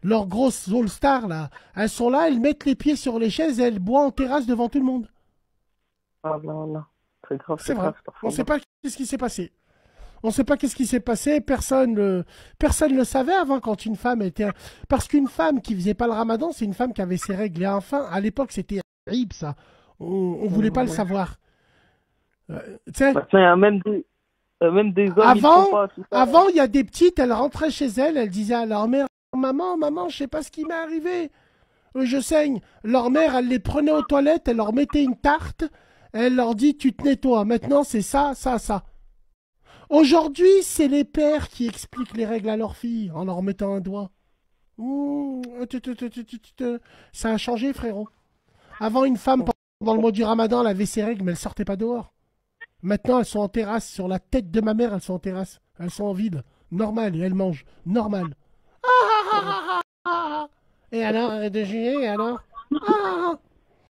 Leurs grosses all-stars, là, elles sont là, elles mettent les pieds sur les chaises et elles boivent en terrasse devant tout le monde. Ah non, non. C'est C'est vrai. grave, On ne sait parfois. pas qu'est-ce qui s'est passé. On ne sait pas qu'est-ce qui s'est passé. Personne le savait avant quand une femme était. Parce qu'une femme qui faisait pas le ramadan, c'est une femme qui avait ses règles. Et enfin, à l'époque, c'était terrible, ça. On voulait pas le Ouais. savoir. Tu sais, Maintenant, même des hommes, ils font avant, pas tout ça. avant, il y a des petites, elles rentraient chez elles, elles disaient à leur mère, maman, maman, je sais pas ce qui m'est arrivé. Je saigne. Leur mère, elle les prenait aux toilettes, elle leur mettait une tarte, elle leur dit, tu te nettoies. Maintenant, c'est ça, ça, ça. Aujourd'hui, c'est les pères qui expliquent les règles à leurs filles en leur mettant un doigt. Ça a changé, frérot. Avant, une femme, pendant le mois du ramadan, elle avait ses règles, mais elle sortait pas dehors. Maintenant, elles sont en terrasse. Sur la tête de ma mère, elles sont en terrasse. Elles sont en vide. Normal. Et elles mangent. Normal. Et alors, arrête de juger, et alors